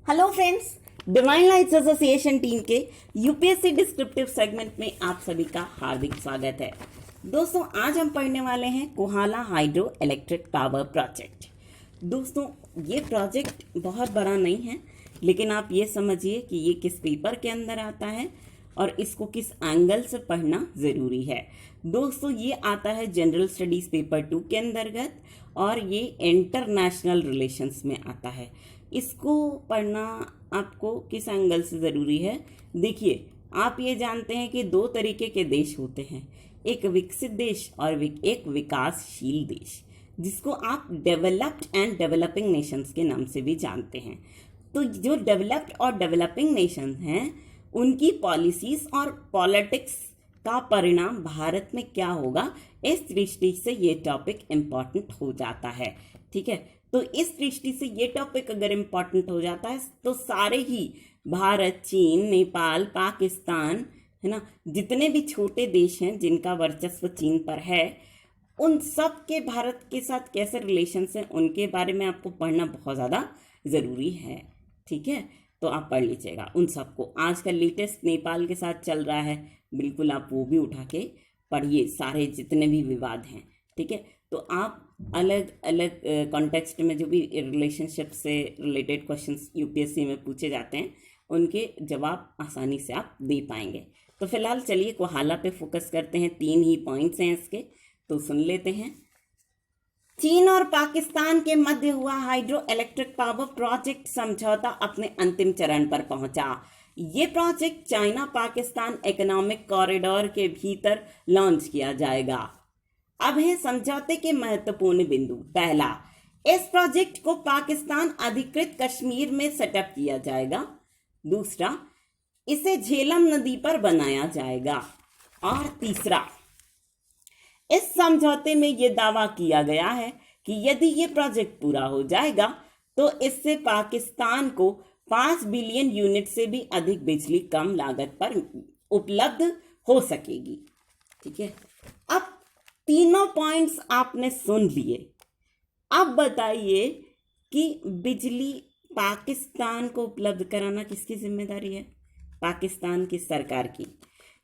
Hello friends, divine lights association team के UPSC descriptive segment में आप सभी का हार्दिक स्वागत है। दोस्तों, आज हम पढ़ने वाले हैं Kohala hydro electric power project. दोस्तों, ये प्रोजेक्ट बहुत बड़ा नहीं है, लेकिन आप ये समझिए कि ये किस पेपर के अंदर आता है और इसको किस एंगल से पढ़ना ज़रूरी है। दोस्तों, ये आता है जनरल स्टडीज़ पेपर 2 के अंतर्गत और ये इंटरनेशनल रिलेशंस में आता है। इसको पढ़ना आपको किस एंगल से ज़रूरी है? देखिए, आप ये जानते हैं कि दो तरीके के देश होते हैं, एक विकसित देश और एक विकासशील देश, जिसको आप डेवलप्ड एंड डेवलपिंग नेशंस के नाम से भी जानते हैं। तो जो डेवलप्ड और डेवलपिंग नेशन हैं, उनकी पॉलिसीज़ और पॉलिटिक्स का परिणाम भारत में क्या होगा, इस दृष्टि से ये टॉपिक इम्पॉर्टेंट हो जाता है। ठीक है, तो इस दृष्टि से ये टॉपिक अगर इम्पॉर्टेंट हो जाता है तो सारे ही भारत, चीन, नेपाल, पाकिस्तान, है ना, जितने भी छोटे देश हैं जिनका वर्चस्व चीन पर है, उन सब के भारत के साथ कैसे रिलेशंस हैं, उनके बारे में आपको पढ़ना बहुत ज़्यादा ज़रूरी है। ठीक है, तो आप पढ़ लीजिएगा उन सबको। आजकल लेटेस्ट नेपाल के साथ चल रहा है, बिल्कुल आप वो भी उठा के पढ़िए, सारे जितने भी विवाद हैं। ठीक है, तो आप अलग अलग कॉन्टेक्स्ट में जो भी रिलेशनशिप से रिलेटेड क्वेश्चंस यूपीएससी में पूछे जाते हैं, उनके जवाब आसानी से आप दे पाएंगे। तो फिलहाल चलिए कोहाला पे फोकस करते हैं। 3 ही पॉइंट्स हैं इसके, तो सुन लेते हैं। चीन और पाकिस्तान के मध्य हुआ हाइड्रो इलेक्ट्रिक पावर प्रोजेक्ट समझौता अपने अंतिम चरण पर पहुंचा। ये project China Pakistan economic corridor के भीतर लॉन्च किया जाएगा। अब है समझौते के महत्वपूर्ण बिंदु। पहला, इस प्रोजेक्ट को पाकिस्तान अधिकृत कश्मीर में सेटअप किया जाएगा। दूसरा, इसे झेलम नदी पर बनाया जाएगा। और तीसरा, इस समझौते में यह दावा किया गया है कि यदि ये प्रोजेक्ट पूरा हो जाएगा तो इससे पाकिस्तान को 5 बिलियन यूनिट से भी अधिक बिजली कम लागत पर उपलब्ध हो सकेगी। ठीक है, अब तीनों पॉइंट्स आपने सुन लिए। अब बताइए कि बिजली पाकिस्तान को उपलब्ध कराना किसकी जिम्मेदारी है? पाकिस्तान की सरकार की।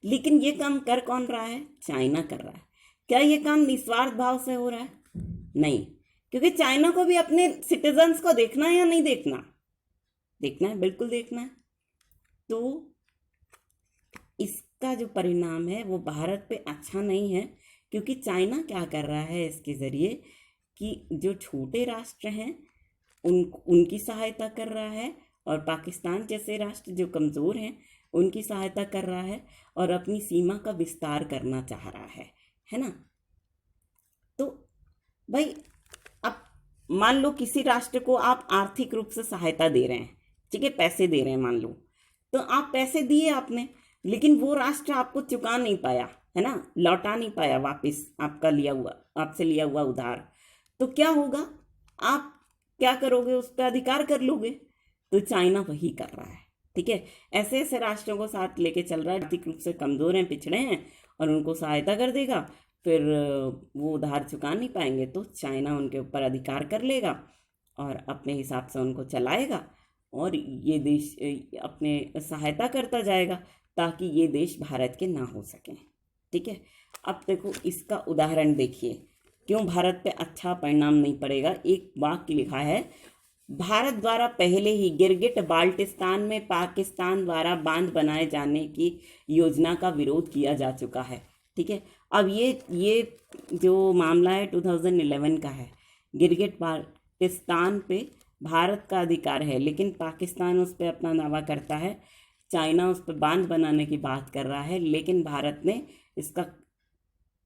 लेकिन ये काम कर कौन रहा है? चाइना कर रहा है। क्या ये काम निस्वार्थ भाव से हो रहा है? नहीं, क्योंकि चाइना को भी अपने सिटीजन्स को देखना है या नहीं देखना? देखना है, बिल्कुल देखना है। तो इसका जो परिणाम है वो भारत पे अच्छा नहीं है, क्योंकि चाइना क्या कर रहा है इसके ज़रिए कि जो छोटे राष्ट्र हैं उनकी सहायता कर रहा है, और पाकिस्तान जैसे राष्ट्र जो कमज़ोर हैं उनकी सहायता कर रहा है, और अपनी सीमा का विस्तार करना चाह रहा है ना। तो भाई, अब मान लो किसी राष्ट्र को आप आर्थिक रूप से सहायता दे रहे हैं, ठीक है, पैसे दे रहे हैं, मान लो, तो आप पैसे दिए आपने, लेकिन वो राष्ट्र आपको चुका नहीं पाया, है ना, लौटा नहीं पाया वापस आपसे लिया हुआ उधार। तो क्या होगा? आप क्या करोगे? उस पर अधिकार कर लोगे। तो चाइना वही कर रहा है। ठीक है, ऐसे ऐसे राष्ट्रों को साथ लेके चल रहा है, आर्थिक रूप से कमज़ोर हैं, पिछड़े हैं, और उनको सहायता कर देगा। फिर वो उधार चुका नहीं पाएंगे तो चाइना उनके ऊपर अधिकार कर लेगा और अपने हिसाब से उनको चलाएगा, और ये देश अपने सहायता करता जाएगा ताकि ये देश भारत के ना हो सकें। ठीक है, अब देखो इसका उदाहरण देखिए, क्यों भारत पे अच्छा परिणाम नहीं पड़ेगा। एक वाक्य लिखा है, भारत द्वारा पहले ही गिरगिट बाल्टिस्तान में पाकिस्तान द्वारा बांध बनाए जाने की योजना का विरोध किया जा चुका है। ठीक है, अब ये जो मामला है 2011 का है। गिरगिट बाल्टिस्तान पे भारत का अधिकार है, लेकिन पाकिस्तान उस पर अपना दावा करता है, चाइना उस पर बांध बनाने की बात कर रहा है, लेकिन भारत ने इसका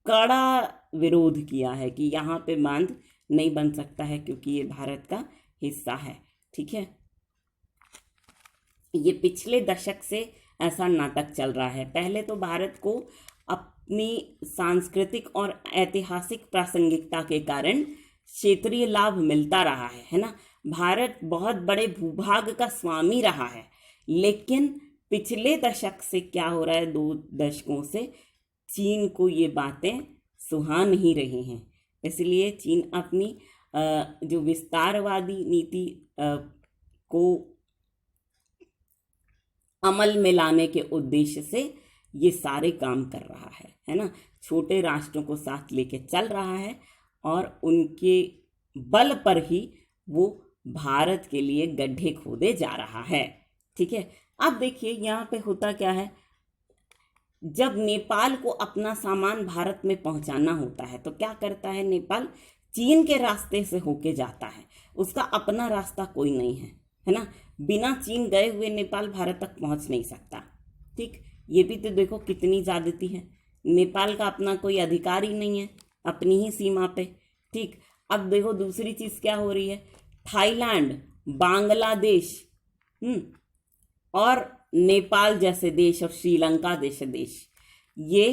कड़ा विरोध किया है कि यहाँ पे बांध नहीं बन सकता है, क्योंकि ये भारत का हिस्सा है। ठीक है, ये पिछले दशक से ऐसा नाटक चल रहा है। पहले तो भारत को अपनी सांस्कृतिक और ऐतिहासिक प्रासंगिकता के कारण क्षेत्रीय लाभ मिलता रहा है ना। भारत बहुत बड़े भूभाग का स्वामी रहा है, लेकिन पिछले दशक से क्या हो रहा है, 2 दशकों से चीन को ये बातें सुहा नहीं रही हैं। इसलिए चीन अपनी जो विस्तारवादी नीति को अमल में लाने के उद्देश्य से ये सारे काम कर रहा है ना। छोटे राष्ट्रों को साथ लेके चल रहा है और उनके बल पर ही वो भारत के लिए गड्ढे खोदे जा रहा है। ठीक है, अब देखिए यहाँ पे होता क्या है, जब नेपाल को अपना सामान भारत में पहुंचाना होता है तो क्या करता है नेपाल, चीन के रास्ते से होके जाता है, उसका अपना रास्ता कोई नहीं है ना। बिना चीन गए हुए नेपाल भारत तक पहुंच नहीं सकता। ठीक, ये भी तो देखो कितनी ज्यादती है, नेपाल का अपना कोई अधिकार ही नहीं है अपनी ही सीमा पे। ठीक, अब देखो दूसरी चीज क्या हो रही है, थाईलैंड, बांग्लादेश और नेपाल जैसे देश और श्रीलंका जैसे देश ये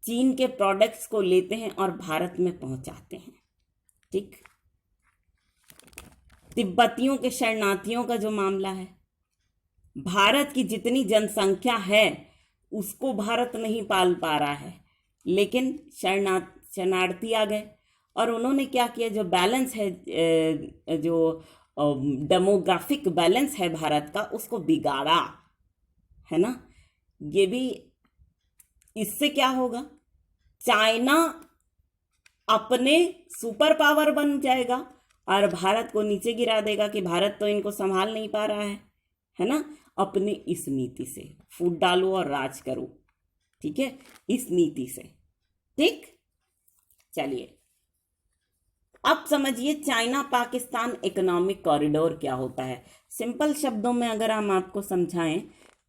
चीन के प्रोडक्ट्स को लेते हैं और भारत में पहुंचाते हैं। ठीक, तिब्बतियों के शरणार्थियों का जो मामला है, भारत की जितनी जनसंख्या है उसको भारत नहीं पाल पा रहा है, लेकिन शरणार्थी आ गए और उन्होंने क्या किया, जो बैलेंस है, जो डेमोग्राफिक बैलेंस है भारत का, उसको बिगाड़ा है ना। ये भी, इससे क्या होगा, चाइना अपने सुपर पावर बन जाएगा और भारत को नीचे गिरा देगा कि भारत तो इनको संभाल नहीं पा रहा है ना। अपनी इस नीति से फूट डालो और राज करो। ठीक है, इस नीति से। ठीक, चलिए अब समझिए चाइना पाकिस्तान इकोनॉमिक कॉरिडोर क्या होता है। सिंपल शब्दों में अगर हम आपको समझाएं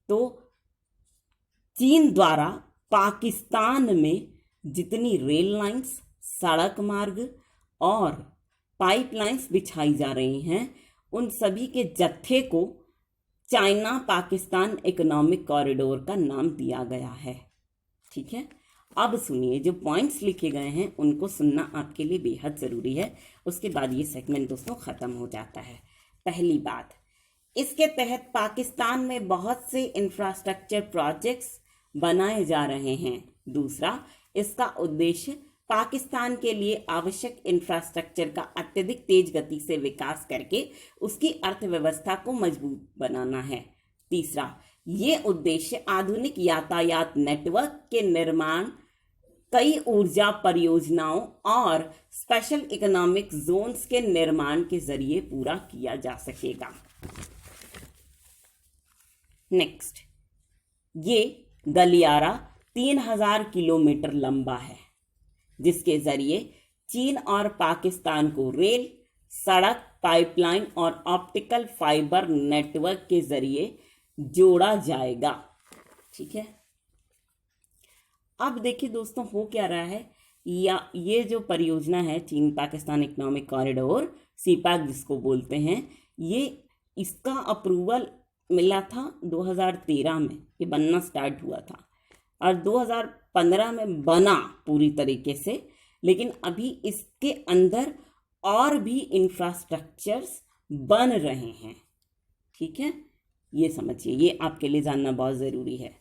तो चीन द्वारा पाकिस्तान में जितनी रेल लाइंस, सड़क मार्ग और पाइपलाइंस बिछाई जा रही हैं, उन सभी के जत्थे को चाइना पाकिस्तान इकोनॉमिक कॉरिडोर का नाम दिया गया है। ठीक है, अब सुनिए, जो पॉइंट्स लिखे गए हैं उनको सुनना आपके लिए बेहद ज़रूरी है, उसके बाद ये सेगमेंट दोस्तों ख़त्म हो जाता है। पहली बात, इसके तहत पाकिस्तान में बहुत से इंफ्रास्ट्रक्चर प्रोजेक्ट्स बनाए जा रहे हैं। दूसरा, इसका उद्देश्य पाकिस्तान के लिए आवश्यक इंफ्रास्ट्रक्चर का अत्यधिक तेज गति से विकास करके उसकी अर्थव्यवस्था को मजबूत बनाना है। तीसरा, ये उद्देश्य आधुनिक यातायात नेटवर्क के निर्माण, कई ऊर्जा परियोजनाओं और स्पेशल इकोनॉमिक जोन्स के निर्माण के जरिए पूरा किया जा सकेगा। नेक्स्ट, ये गलियारा 3000 किलोमीटर लंबा है, जिसके जरिए चीन और पाकिस्तान को रेल, सड़क, पाइपलाइन और ऑप्टिकल फाइबर नेटवर्क के जरिए जोड़ा जाएगा। ठीक है, अब देखिए दोस्तों हो क्या रहा है, या ये जो परियोजना है चीन पाकिस्तान इकोनॉमिक कॉरिडोर, सीपैक जिसको बोलते हैं, ये इसका अप्रूवल मिला था 2013 में, ये बनना स्टार्ट हुआ था और 2015 में बना पूरी तरीके से, लेकिन अभी इसके अंदर और भी इंफ्रास्ट्रक्चर्स बन रहे हैं। ठीक है, ये समझिए, ये आपके लिए जानना बहुत ज़रूरी है।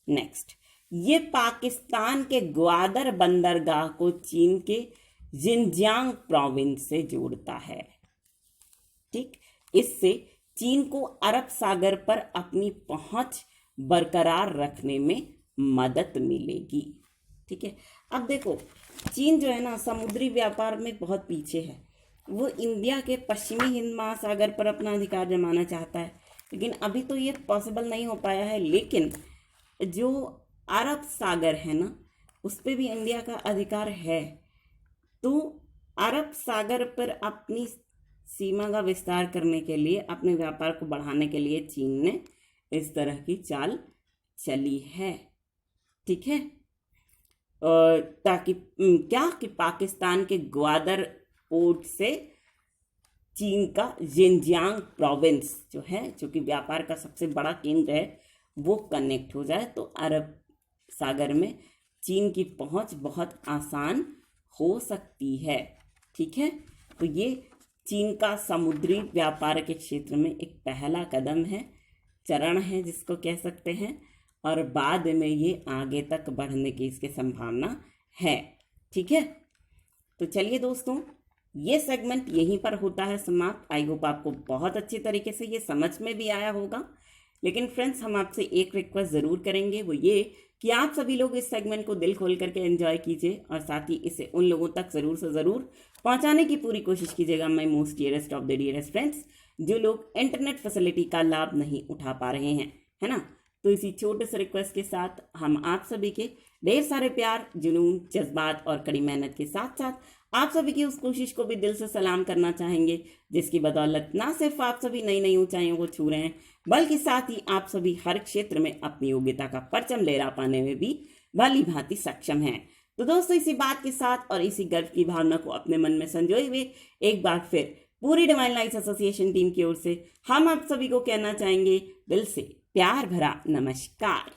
नेक्स्ट, ये पाकिस्तान के ग्वादर बंदरगाह को चीन के जिनजियांग प्रोविंस से जोड़ता है। ठीक, इससे चीन को अरब सागर पर अपनी पहुंच बरकरार रखने में मदद मिलेगी। ठीक है, अब देखो चीन जो है ना समुद्री व्यापार में बहुत पीछे है, वो इंडिया के पश्चिमी हिंद महासागर पर अपना अधिकार जमाना चाहता है, लेकिन अभी तो ये पॉसिबल नहीं हो पाया है। लेकिन जो अरब सागर है ना उस पर भी इंडिया का अधिकार है, तो अरब सागर पर अपनी सीमा का विस्तार करने के लिए, अपने व्यापार को बढ़ाने के लिए चीन ने इस तरह की चाल चली है। ठीक है, ताकि क्या कि पाकिस्तान के ग्वादर पोर्ट से चीन का जिनजियांग प्रोविंस जो है, जो कि व्यापार का सबसे बड़ा केंद्र है, वो कनेक्ट हो जाए तो अरब सागर में चीन की पहुंच बहुत आसान हो सकती है। ठीक है, तो ये चीन का समुद्री व्यापार के क्षेत्र में एक पहला कदम है, चरण है जिसको कह सकते हैं, और बाद में ये आगे तक बढ़ने की इसकी संभावना है। ठीक है, तो चलिए दोस्तों, ये सेगमेंट यहीं पर होता है समाप्त। आई होप आपको बहुत अच्छी तरीके से ये समझ में भी आया होगा। लेकिन फ्रेंड्स हम आपसे एक रिक्वेस्ट ज़रूर करेंगे, वो ये कि आप सभी लोग इस सेगमेंट को दिल खोल करके एंजॉय कीजिए और साथ ही इसे उन लोगों तक ज़रूर से ज़रूर पहुंचाने की पूरी कोशिश कीजिएगा, my most dearest of the dearest friends, जो लोग इंटरनेट फैसिलिटी का लाभ नहीं उठा पा रहे हैं, है ना। तो इसी छोटे से रिक्वेस्ट के साथ हम आप सभी के ढेर सारे प्यार, जुनून, जज्बात और कड़ी मेहनत के साथ साथ आप सभी की उस कोशिश को भी दिल से सलाम करना चाहेंगे, जिसकी बदौलत ना सिर्फ आप सभी नई नई ऊंचाइयों को छू रहे हैं, बल्कि साथ ही आप सभी हर क्षेत्र में अपनी योग्यता का परचम लहरा पाने में भी भली भांति सक्षम हैं। तो दोस्तों, इसी बात के साथ और इसी गर्व की भावना को अपने मन में संजोए हुए एक बार फिर पूरी डिवाइन लाइट्स एसोसिएशन टीम की ओर से हम आप सभी को कहना चाहेंगे दिल से प्यार भरा नमस्कार।